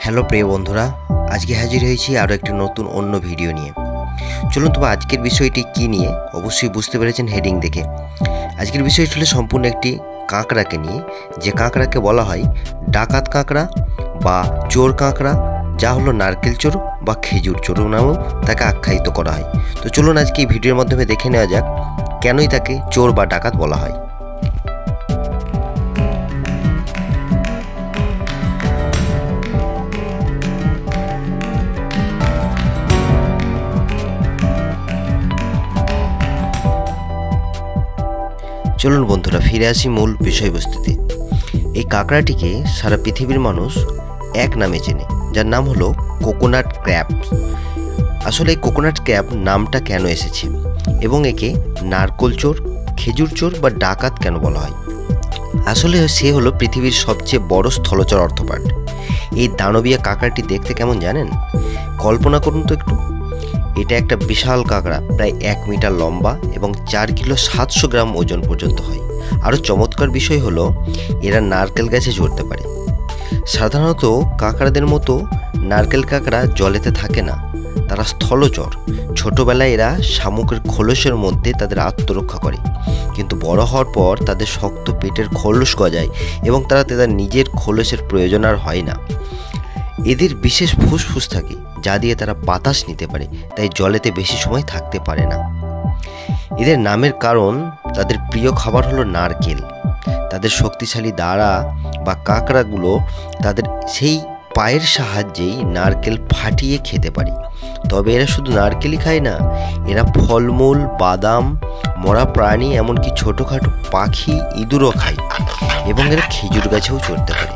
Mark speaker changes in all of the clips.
Speaker 1: Hello প্রিয় বন্ধুরা, আজকে হাজির হয়েছি আরও একটি নতুন অন্য ভিডিও নিয়ে। চলুন তবে আজকের বিষয়টি কী নিয়ে অবশ্যই বুঝতে পেরেছেন হেডিং দেখে। আজকের বিষয়টি হলো সম্পূর্ণ একটি কাঁকড়াকে নিয়ে, যে কাঁকড়াকে বলা হয় ডাকাত কাঁকড়া বা চোর কাঁকড়া, যা হলো নারকেল চোর বা খেজুর চোর নামেও তাকে আখ্যায়িত করা হয়। তো চলুন আজকে এই ভিডিওর মাধ্যমে দেখে নেওয়া যাক কেনই তাকে চোর বা ডাকাত বলা হয়। চলুন বন্ধুরা ফিরে আসি মূল বিষয়বস্তুতে। এই কাঁকড়াটিকে সারা পৃথিবীর মানুষ এক নামে চেনে, যার নাম হলো কোকোনাট ক্র্যাব। আসলে এই কোকোনাট ক্র্যাব নামটা কেন এসেছে এবং একে নারকেল চোর, খেজুর চোর বা ডাকাত কেন বলা হয়? আসলে সে হলো পৃথিবীর সবচেয়ে বড় স্থলচর অর্থোপড। এই দানবীয় কাঁকড়াটি দেখতে কেমন জানেন? কল্পনা করুন তো একটু। এটা একটা বিশাল কাঁকড়া, প্রায় 1 মিটার লম্বা এবং 4 কিলো 700 গ্রাম ওজন পর্যন্ত হয়। আরও চমৎকার বিষয় হলো এরা নারকেল গাছে চড়তে পারে। সাধারণত কাঁকড়াদের মতো নারকেল কাঁকড়া জলেতে থাকে না, তারা স্থলচর। ছোটবেলায় এরা শামুকের খোলসের মধ্যে তাদের আত্মরক্ষা করে, কিন্তু বড় হওয়ার পর তাদের শক্ত পেটের খোলস গজায় এবং তাদের নিজের খোলসের প্রয়োজন আর হয় না। এদের বিশেষ ফুসফুস থাকে যা দিয়ে তারা বাতাস নিতে পারে, তাই জলেতে বেশি সময় থাকতে পারে না। এদের নামের কারণ তাদের প্রিয় খাবার হলো নারকেল। তাদের শক্তিশালী দাঁড়া বা কাঁকড়াগুলো তাদের সেই পায়ের সাহায্যেই নারকেল ফাটিয়ে খেতে পারে। তবে এরা শুধু নারকেলই খায় না, এরা ফলমূল, বাদাম, মরা প্রাণী, এমনকি ছোটোখাটো পাখি, ইঁদুরও খায় এবং এরা খেজুর গাছেও চড়তে পারে।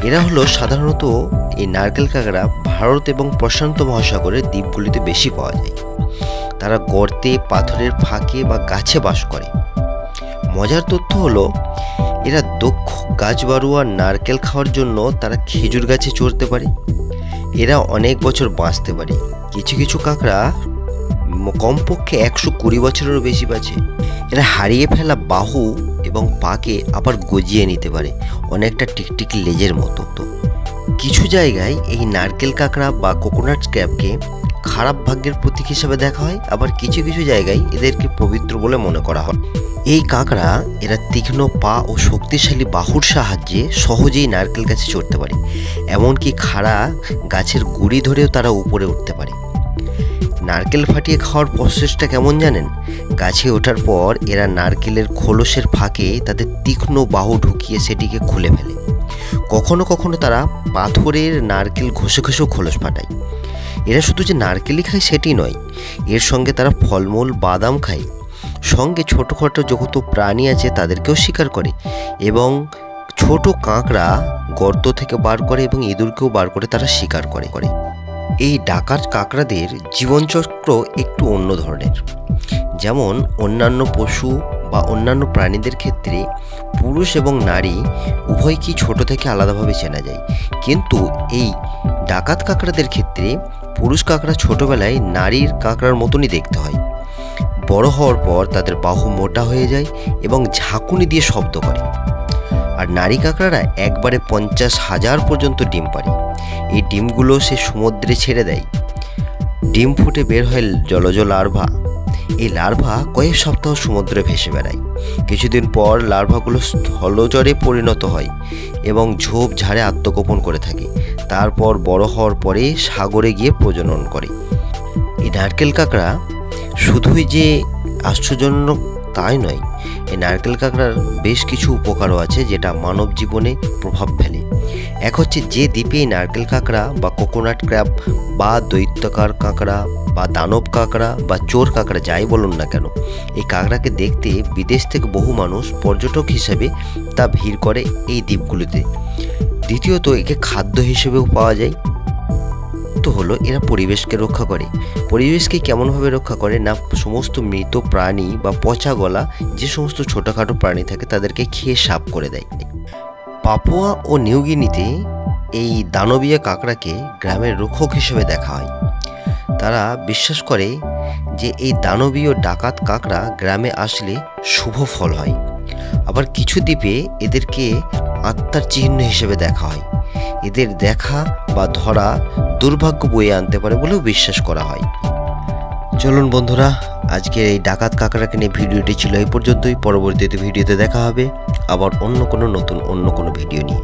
Speaker 1: এরা হলো সাধারণত এই নারকেল কাঁকড়া ভারত এবং প্রশান্ত মহাসাগরের দ্বীপগুলিতে বেশি পাওয়া যায়। তারা গর্তে, পাথরের ফাঁকে বা গাছে বাস করে। মজার তথ্য হলো এরা দক্ষ গাছবারুয়া নারকেল খাওয়ার জন্য তারা খেজুর গাছে চড়তে পারে। এরা অনেক বছর বাঁচতে পারে। কিছু কিছু কাঁকড়া কমপক্ষে 120 বছরেরও বেশি বাঁচে। এরা হারিয়ে ফেলা বাহু এবং পাকে আবার গজিয়ে নিতে পারে, অনেকটা টিকটিকি লেজের মতো। তো কিছু জায়গায় এই নারকেল কাঁকড়া বা কোকোনাট ক্র্যাবকে খারাপ ভাগ্যের প্রতীক হিসেবে দেখা হয়, আবার কিছু কিছু জায়গায় এদেরকে পবিত্র বলে মনে করা হয়। এই কাঁকড়া এরা তীক্ষ্ণ পা ও শক্তিশালী বাহুর সাহায্যে সহজেই নারকেল গাছে চড়তে পারে, এমনকি খাড়া গাছের গুড়ি ধরেও তারা উপরে উঠতে পারে। নারকেল ফাটিয়ে খাওয়ার প্রসেসটা কেমন জানেন? গাছে ওঠার পর এরা নারকেলের খোলসের ফাঁকে তাদের তীক্ষ্ণ বাহু ঢুকিয়ে সেটিকে খুলে ফেলে। কখনো কখনো তারা পাথরের নারকেল ঘষে ঘষেও খোলস ফাটায়। এরা শুধু যে নারকেলই খায় সেটি নয়, এর সঙ্গে তারা ফলমূল, বাদাম খায়, সঙ্গে ছোটোখাটো যত প্রাণী আছে তাদেরকেও শিকার করে এবং ছোট কাঁকড়া গর্ত থেকে বার করে এবং ইঁদুরকেও বার করে তারা শিকার করে। এই ডাকাত কাঁকড়াদের জীবনচক্র একটু অন্য ধরনের। যেমন অন্যান্য পশু বা অন্যান্য প্রাণীদের ক্ষেত্রে পুরুষ এবং নারী উভয়কেই ছোট থেকে আলাদাভাবে চেনা যায়, কিন্তু এই ডাকাত কাঁকড়াদের ক্ষেত্রে পুরুষ কাঁকড়া ছোটবেলায় নারীর কাঁকড়ার মতনই দেখতে হয়। বড় হওয়ার পর তাদের বাহু মোটা হয়ে যায় এবং ঝাঁকুনি দিয়ে শব্দ করে। আর নারী কাঁকড়ারা একবারে 50,000 পর্যন্ত ডিম পারে। এই ডিমগুলো সে সমুদ্রে ছেড়ে দেয়। ডিম ফুটে বের হয় জলজ লার্ভা। এই লার্ভা কয়েক সপ্তাহ সমুদ্রে ভেসে বেড়ায়। কিছুদিন পর লার্ভাগুলো স্থলচরে পরিণত হয় এবং ঝোপঝাড়ে আত্মগোপন করে থাকে। তারপর বড় হওয়ার পরে সাগরে গিয়ে প্রজনন করে। এই নারকেল কাঁকড়া শুধুই যে আশ্চর্যজনক তাই নয়, এই নারকেল কাঁকড়ার বেশ কিছু উপকারও আছে যেটা মানব জীবনে প্রভাব ফেলে। এক হচ্ছে, যে দ্বীপে নারকেল কাঁকড়া বা কোকোনাট ক্র্যাব বা দৈত্যাকার কাঁকড়া বা দানব কাঁকড়া বা চোর কাঁকড়া যাই বলুন না কেন, এই কাঁকড়াকে দেখতে বিদেশ থেকে বহু মানুষ পর্যটক হিসেবে তা ভিড় করে এই দ্বীপগুলিতে। দ্বিতীয়ত, একে খাদ্য হিসেবেও পাওয়া যায়। হলো এরা পরিবেশকে রক্ষা করে। পরিবেশকে কেমনভাবে রক্ষা করে না, সমস্ত মৃত প্রাণী বা পচা গলা যে সমস্ত ছোটোখাটো প্রাণী থাকে তাদেরকে খেয়ে সাফ করে দেয়। পাপুয়া ও নিউগিনিতে এই দানবীয় কাঁকড়াকে গ্রামের রক্ষক হিসেবে দেখা হয়। তারা বিশ্বাস করে যে এই দানবীয় ডাকাত কাঁকড়া গ্রামে আসলে শুভ ফল হয়। আবার কিছু দ্বীপে এদেরকে আত্মার চিহ্ন হিসেবে দেখা হয়। এদের দেখা বা ধরা দুর্ভাগ্য বয়ে আনতে পারে বলেও বিশ্বাস করা হয়। চলুন বন্ধুরা, আজকের এই ডাকাত কাঁকড়াকে নিয়ে ভিডিওটি ছিল এই পর্যন্তই। পরবর্তীতে ভিডিওতে দেখা হবে আবার অন্য কোনো ভিডিও নিয়ে।